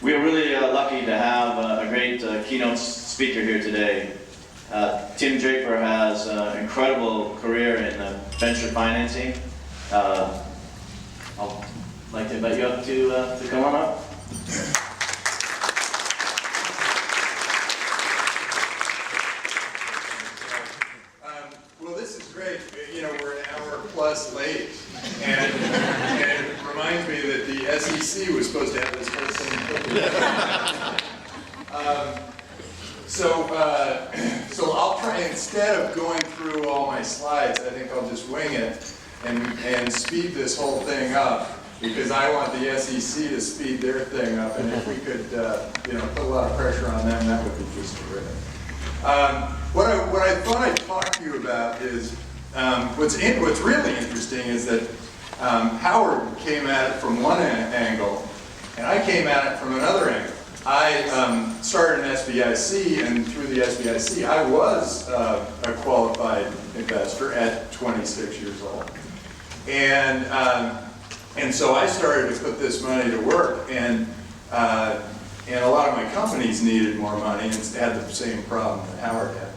We are really lucky to have a great keynote speaker here today. Tim Draper has an incredible career in venture financing. I'd like to invite you up to come on up. Well, this is great. You know, we're an hour plus late, and it reminds me that the SEC was supposed to have this whole thing. So I'll try, instead of going through all my slides, I think I'll just wing it and speed this whole thing up, because I want the SEC to speed their thing up, and if we could, put a lot of pressure on them, that would be just terrific. What I thought I'd talk to you about is, what's really interesting is that Howard came at it from one angle, and I came at it from another angle. I started an SBIC, and through the SBIC, I was a qualified investor at 26 years old. And so I started to put this money to work, and a lot of my companies needed more money and had the same problem that Howard had.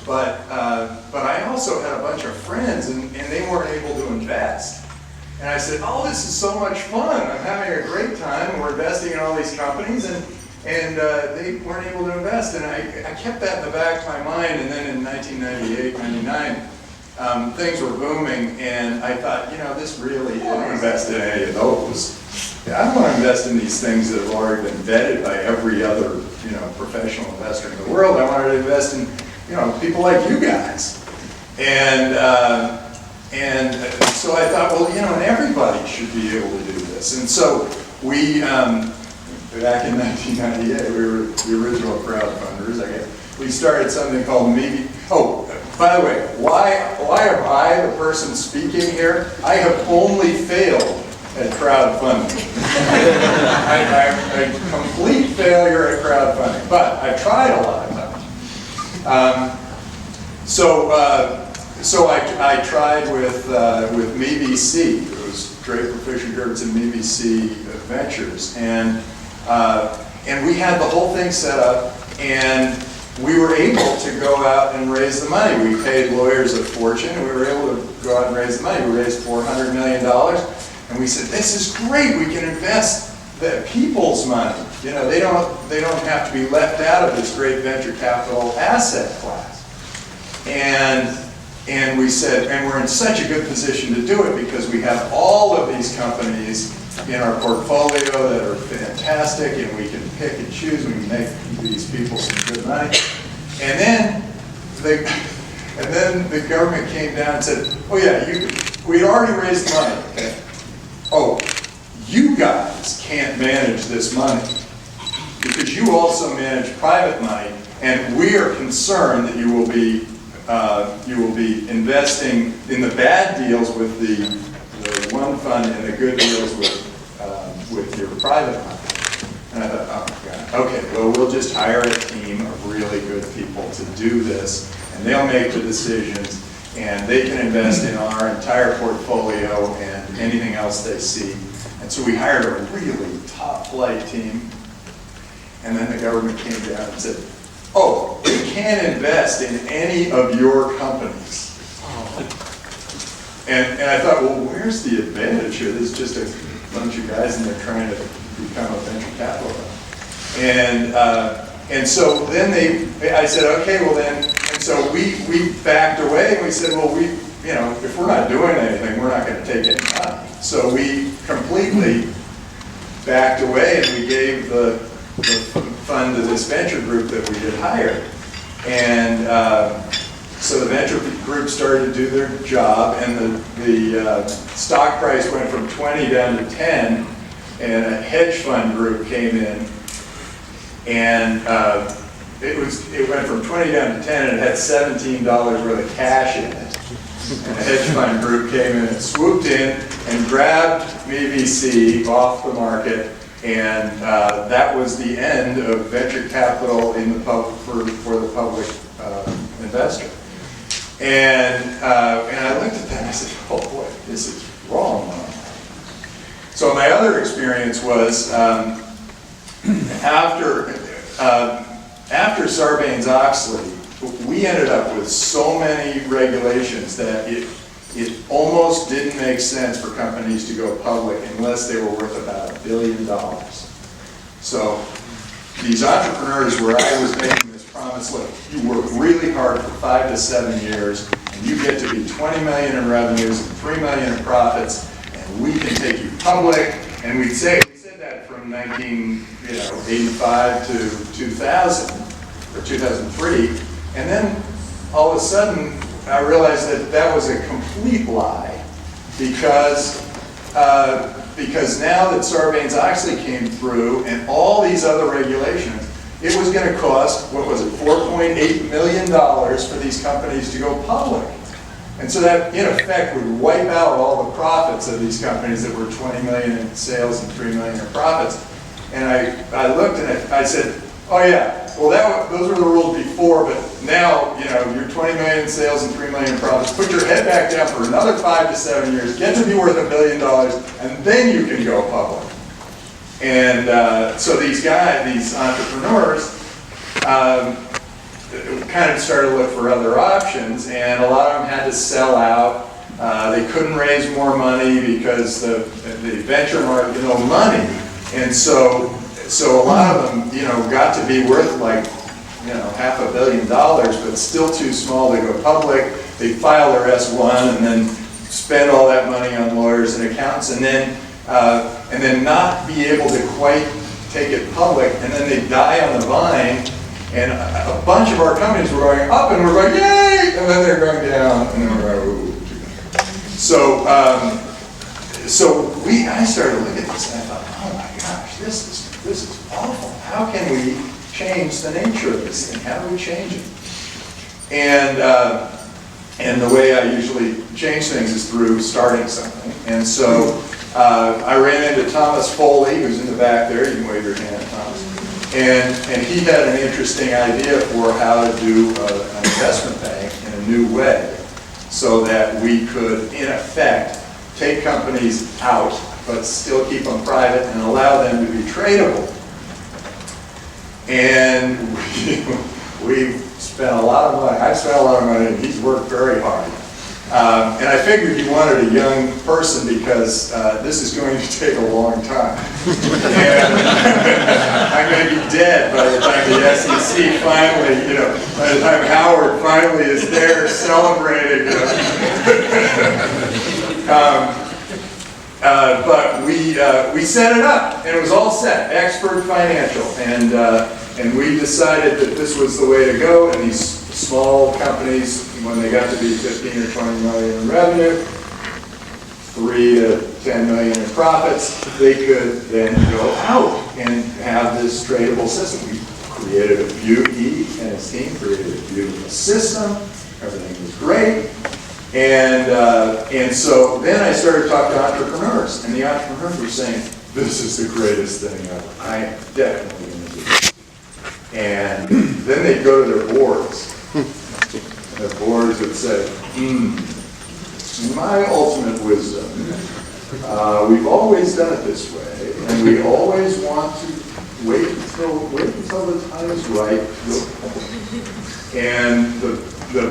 But I also had a bunch of friends, and they weren't able to invest. And I said, oh, this is so much fun. I'm having a great time. We're investing in all these companies, and they weren't able to invest. And I kept that in the back of my mind, and then in 1998, 99, things were booming, and I thought, this really, I don't want to invest in any of those. I don't want to invest in these things that have already been vetted by every other, professional investor in the world. I wanted to invest in, people like you guys. And so I thought, well, and everybody should be able to do this. And so we, back in 1998, we were the original crowdfunders, I guess. We started something called Maybe. Oh, by the way, why am I the person speaking here? I have only failed at crowdfunding. I'm a complete failure at crowdfunding, but I've tried a lot of times. So I tried with MeVC. It was Draper Fisher Jurgensen MeVC Ventures, and we had the whole thing set up, and we were able to go out and raise the money. We paid lawyers a fortune, and we were able to go out and raise the money. We raised $400 million, and we said, this is great. We can invest the people's money. They don't have to be left out of this great venture capital asset class. And we said, and we're in such a good position to do it because we have all of these companies in our portfolio that are fantastic, and we can pick and choose. We can make these people some good money. And then the government came down and said, oh yeah, we'd already raised the money. Okay. Oh, you guys can't manage this money because you also manage private money, and we are concerned that you will be investing in the bad deals with the one fund and the good deals with your private money. And I thought, oh my God, okay, well, we'll just hire a team of really good people to do this, and they'll make the decisions, and they can invest in our entire portfolio and anything else they see. And so we hired a really top-flight team, and then the government came down and said, oh, we can't invest in any of your companies. And I thought, well, where's the advantage here? This is just a bunch of guys, and they're trying to become a venture capital fund. And so then I said, okay, well then, and so we backed away, and we said, well, if we're not doing anything, we're not going to take any money. So we completely backed away, and we gave the fund to this venture group that we had hired. And so the venture group started to do their job, and the stock price went from 20 down to 10, and a hedge fund group came in, and it went from 20 down to 10, and it had $17 worth of cash in it. And a hedge fund group came in and swooped in and grabbed MeVC off the market, and that was the end of venture capital in the for the public investor. And I looked at that and I said, oh boy, this is wrong. So my other experience was after Sarbanes-Oxley, we ended up with so many regulations that it almost didn't make sense for companies to go public unless they were worth about $1 billion. So these entrepreneurs, where I was making this promise, look, you work really hard for 5 to 7 years, and you get to be 20 million in revenues and 3 million in profits, and we can take you public. And we said that from 1985 to 2000 or 2003, and then all of a sudden I realized that that was a complete lie, because now that Sarbanes-Oxley came through and all these other regulations, it was going to cost, what was it, $4.8 million for these companies to go public. And so that, in effect, would wipe out all the profits of these companies that were 20 million in sales and 3 million in profits. And I looked at it, I said, oh yeah, well those were the rules before, but now, you're 20 million in sales and 3 million in profits. Put your head back down for another 5 to 7 years, get to be worth $1 billion, and then you can go public. And so these entrepreneurs, kind of started to look for other options, and a lot of them had to sell out. They couldn't raise more money because the venture market, no money. And so a lot of them, got to be worth like, $500 million, but still too small to go public. They file their S1 and then spend all that money on lawyers and accountants, and then not be able to quite take it public, and then they die on the vine. And a bunch of our companies were going up, and we're going, yay! And then they're going down, and then we're going, ooh. So I started looking at this, and I thought, oh my gosh, this is awful. How can we change the nature of this thing? How do we change it? And the way I usually change things is through starting something. And so I ran into Thomas Foley, who's in the back there. You can wave your hand, Thomas. And he had an interesting idea for how to do an investment bank in a new way, so that we could, in effect, take companies out, but still keep them private and allow them to be tradable. And we've spent a lot of money. I've spent a lot of money, and he's worked very hard. And I figured you wanted a young person because this is going to take a long time. And I'm going to be dead by the time the SEC finally, by the time Howard finally is there celebrating. But we set it up, and it was all set, Expert Financial, and we decided that this was the way to go. And these small companies, when they got to be 15 or 20 million in revenue, 3 to 10 million in profits, they could then go out and have this tradable system. We created he and his team created a beautiful system. Everything was great. And so then I started talking to entrepreneurs, and the entrepreneurs were saying, this is the greatest thing ever. I am definitely going to do it. And then they'd go to their boards. And the boards would say, in my ultimate wisdom, we've always done it this way, and we always want to wait until the time is right. And the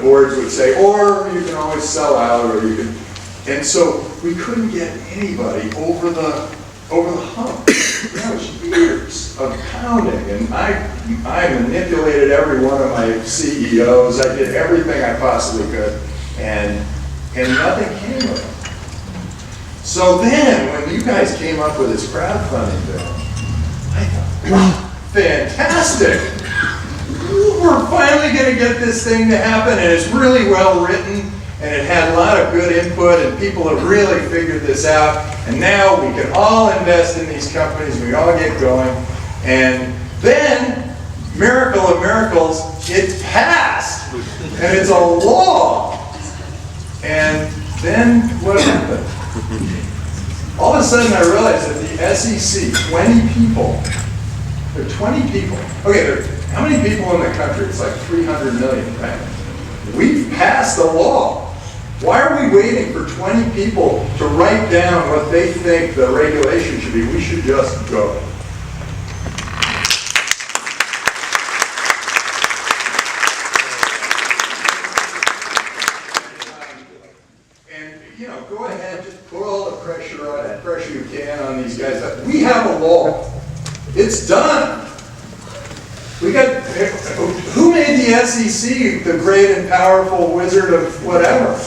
boards would say, or you can always sell out, or you can. And so we couldn't get anybody over the hump. That was years of pounding, and I manipulated every one of my CEOs. I did everything I possibly could, and nothing came of it. So then, when you guys came up with this crowdfunding bill, I thought, wow, fantastic! We're finally going to get this thing to happen, and it's really well written, and it had a lot of good input, and people have really figured this out, and now we can all invest in these companies, we all get going. And then, miracle of miracles, it passed, and it's a law. And then what happened? All of a sudden I realized that the SEC, 20 people, there are 20 people. Okay, how many people in the country? It's like 300 million, right? We've passed the law. Why are we waiting for 20 people to write down what they think the regulation should be? We should just go. It's done. We got, who made the SEC the great and powerful wizard of whatever?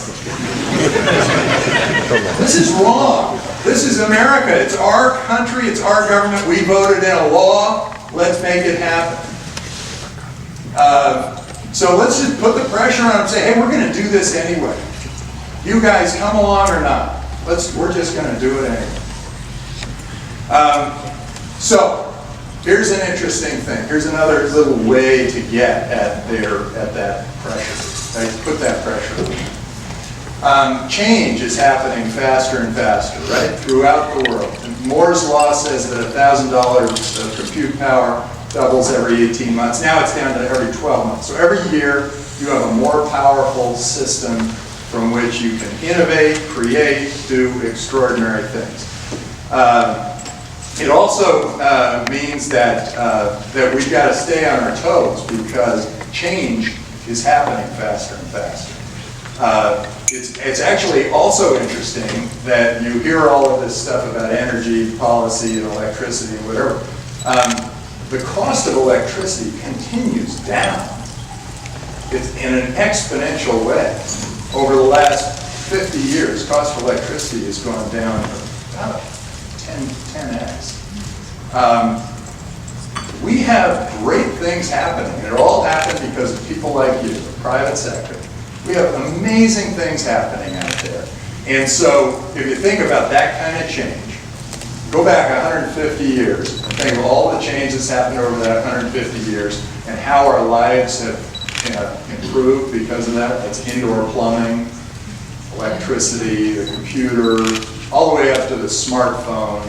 This is wrong. This is America. It's our country. It's our government. We voted in a law. Let's make it happen. So let's just put the pressure on them and say, hey, we're going to do this anyway. You guys come along or not. We're just going to do it anyway. So here's an interesting thing. Here's another little way to get at that pressure. Right? Put that pressure on. Change is happening faster and faster, right? Throughout the world. And Moore's law says that $1,000 of compute power doubles every 18 months. Now it's down to every 12 months. So every year you have a more powerful system from which you can innovate, create, do extraordinary things. It also means that we've got to stay on our toes because change is happening faster and faster. It's actually also interesting that you hear all of this stuff about energy policy and electricity and whatever. The cost of electricity continues down. It's in an exponential way. Over the last 50 years, cost of electricity has gone down about 10x. We have great things happening. It all happened because of people like you, the private sector. We have amazing things happening out there. And so if you think about that kind of change, go back 150 years and think of all the change that's happened over that 150 years and how our lives have improved because of that. That's indoor plumbing, electricity, the computer, all the way up to the smartphone,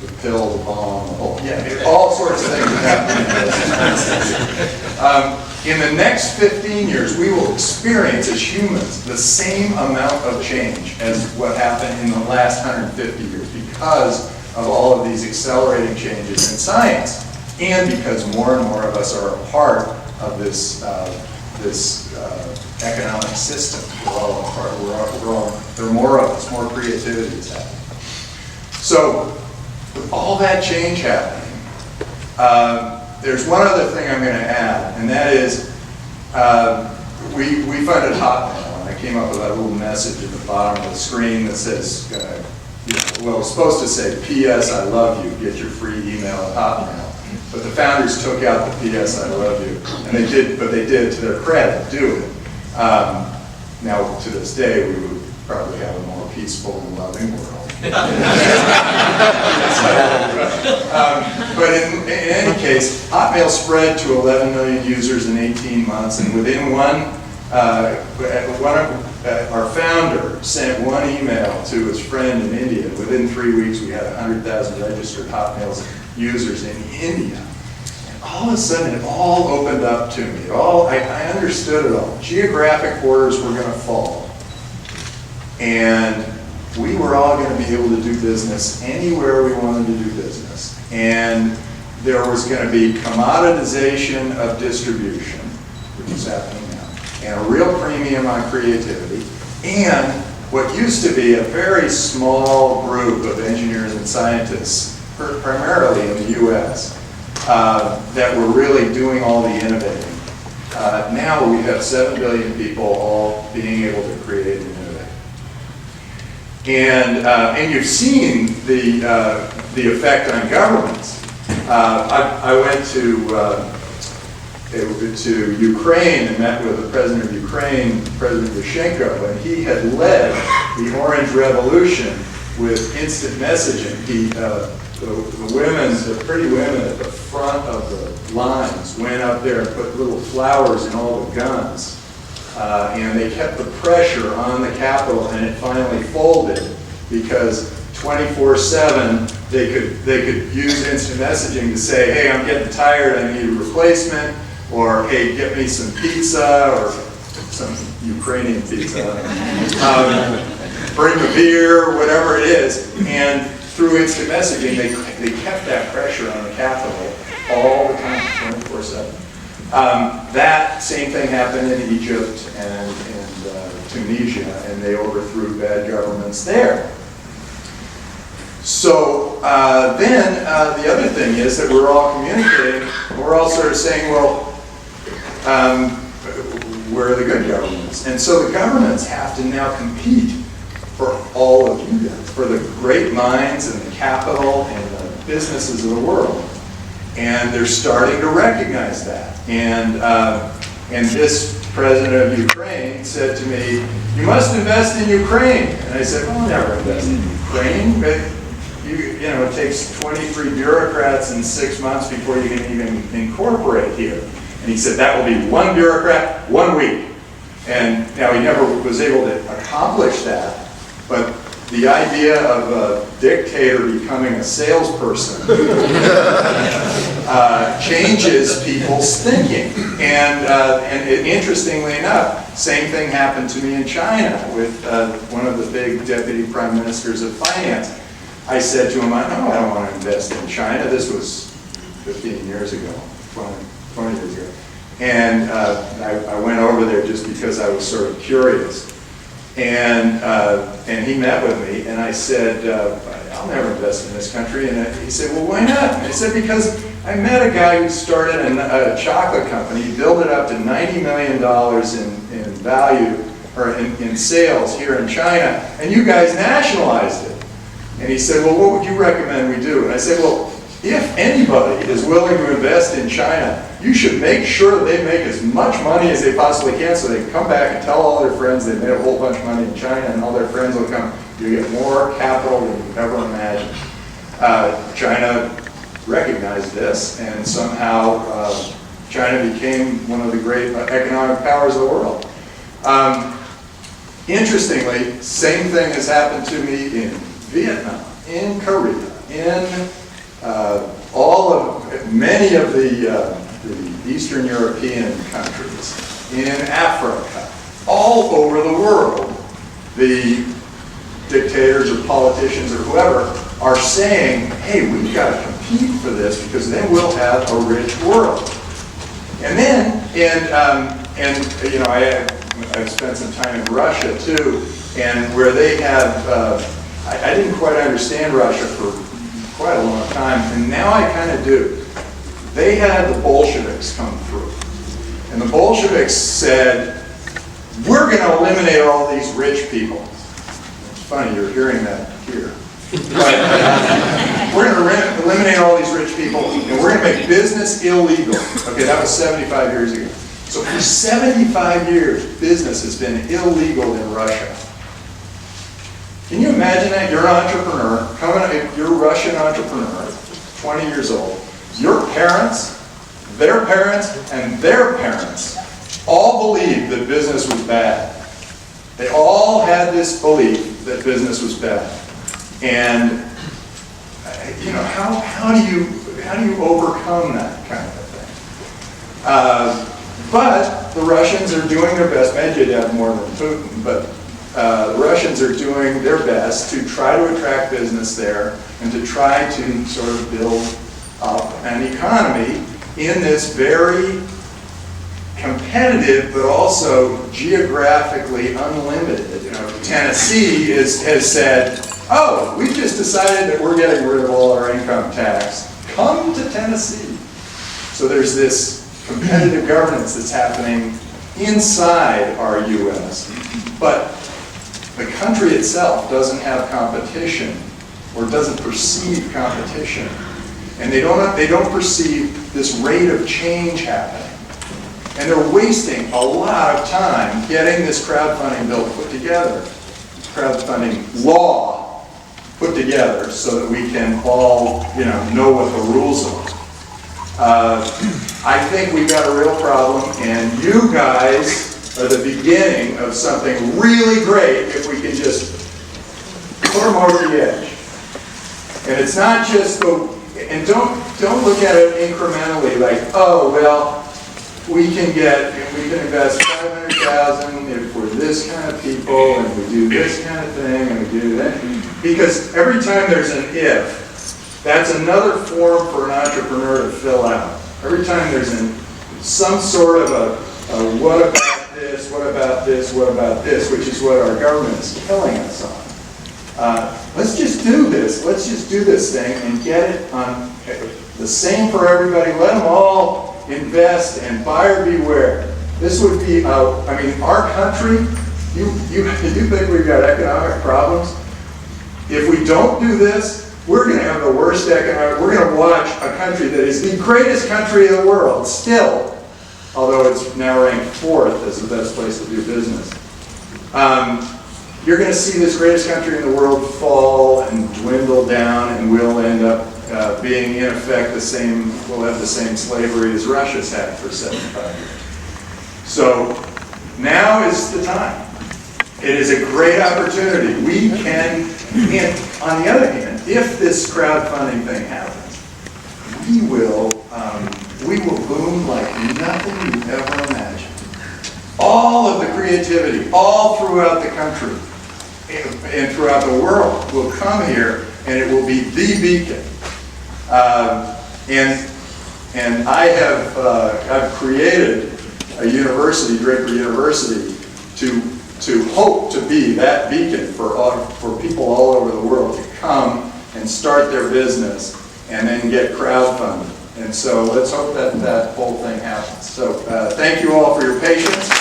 the pill, the bomb, the whole, all sorts of things have happened. In the next 15 years, we will experience as humans the same amount of change as what happened in the last 150 years because of all of these accelerating changes in science and because more and more of us are a part of this economic system. We're all a part. There are more of us, more creativity is happening. So with all that change happening, there's one other thing I'm going to add, and that is we funded Hotmail, and I came up with that little message at the bottom of the screen that says, well, it's supposed to say, P.S. I love you, get your free email at Hotmail. But the founders took out the P.S. I love you, and they did, to their credit, do it. Now, to this day, we would probably have a more peaceful and loving world. But in any case, Hotmail spread to 11 million users in 18 months, and within our founder sent one email to his friend in India. Within 3 weeks, we had 100,000 registered Hotmail users in India. And all of a sudden, it all opened up to me. I understood it all. Geographic borders were going to fall. And we were all going to be able to do business anywhere we wanted to do business. And there was going to be commoditization of distribution, which is happening now, and a real premium on creativity, and what used to be a very small group of engineers and scientists, primarily in the US, that were really doing all the innovating. Now we have 7 billion people all being able to create and innovate. And you've seen the effect on governments. I went to Ukraine and met with the president of Ukraine, President Yushchenko, and he had led the Orange Revolution with instant messaging. The pretty women at the front of the lines went up there and put little flowers in all the guns. And they kept the pressure on the Capitol, and it finally folded because 24/7 they could use instant messaging to say, hey, I'm getting tired, I need a replacement, or hey, get me some pizza, or some Ukrainian pizza, bring a beer, whatever it is. And through instant messaging, they kept that pressure on the Capitol all the time, 24/7. That same thing happened in Egypt and Tunisia, and they overthrew bad governments there. So then the other thing is that we're all communicating, we're all sort of saying, well, where are the good governments? And so the governments have to now compete for all of you guys, for the great minds and the capital and the businesses of the world. And they're starting to recognize that. And this president of Ukraine said to me, "You must invest in Ukraine." And I said, "Well, I'll never invest in Ukraine. But you know, it takes 23 bureaucrats in 6 months before you can even incorporate here." And he said, "That will be 1 bureaucrat, 1 week." And now he never was able to accomplish that, but the idea of a dictator becoming a salesperson changes people's thinking. And interestingly enough, same thing happened to me in China with one of the big deputy prime ministers of finance. I said to him, "No, I don't want to invest in China." This was 15 years ago, 20 years ago. And I went over there just because I was sort of curious. And he met with me, and I said, "I'll never invest in this country." And he said, "Well, why not?" And I said, "Because I met a guy who started a chocolate company, built it up to $90 million in value, or in sales here in China, and you guys nationalized it." And he said, "Well, what would you recommend we do?" And I said, "Well, if anybody is willing to invest in China, you should make sure that they make as much money as they possibly can so they can come back and tell all their friends they made a whole bunch of money in China, and all their friends will come. You get more capital than you ever imagined." China recognized this, and somehow China became one of the great economic powers of the world. Interestingly, same thing has happened to me in Vietnam, in Korea, in many of the Eastern European countries, in Africa, all over the world. The dictators or politicians or whoever are saying, "Hey, we've got to compete for this because then we'll have a rich world." And then, you know, I've spent some time in Russia too, and where they have, I didn't quite understand Russia for quite a long time, and now I kind of do. They had the Bolsheviks come through, and the Bolsheviks said, "We're going to eliminate all these rich people." It's funny, you're hearing that here. We're going to eliminate all these rich people, and we're going to make business illegal. Okay, that was 75 years ago. So for 75 years, business has been illegal in Russia. Can you imagine that? You're an entrepreneur, you're a Russian entrepreneur, 20 years old. Your parents, their parents, and their parents all believed that business was bad. They all had this belief that business was bad. And you know, how do you overcome that kind of thing? But the Russians are doing their best. Medvedev more than Putin, but the Russians are doing their best to try to attract business there and to try to sort of build up an economy in this very competitive but also geographically unlimited. You know, Tennessee has said, "Oh, we've just decided that we're getting rid of all our income tax. Come to Tennessee." So there's this competitive governance that's happening inside our U.S., but the country itself doesn't have competition or doesn't perceive competition. And they don't perceive this rate of change happening. And they're wasting a lot of time getting this crowdfunding bill put together, crowdfunding law put together so that we can all, you know what the rules are. I think we've got a real problem, and you guys are the beginning of something really great if we can just put them over the edge. And it's not just and don't look at it incrementally like, oh, well, we can invest $500,000 if we're this kind of people, and we do this kind of thing, and we do that. Because every time there's an if, that's another form for an entrepreneur to fill out. Every time there's some sort of a what about this, what about this, what about this, which is what our government is killing us on. let's just do this. Let's just do this thing and get it on the same for everybody. Let them all invest and buyer beware. This would be, I mean, our country, you think we've got economic problems? If we don't do this, we're going to have the worst economic, we're going to watch a country that is the greatest country in the world still, although it's now ranked 4th as the best place to do business. You're going to see this greatest country in the world fall and dwindle down, and we'll end up being, in effect, we'll have the same slavery as Russia's had for 75 years. So now is the time. It is a great opportunity. We can, and on the other hand, if this crowdfunding thing happens, we will boom like nothing you've ever imagined. All of the creativity, all throughout the country and throughout the world will come here, and it will be the beacon. And I've created a university, Draper University, to hope to be that beacon for people all over the world to come and start their business and then get crowdfunded. And so let's hope that that whole thing happens. So thank you all for your patience.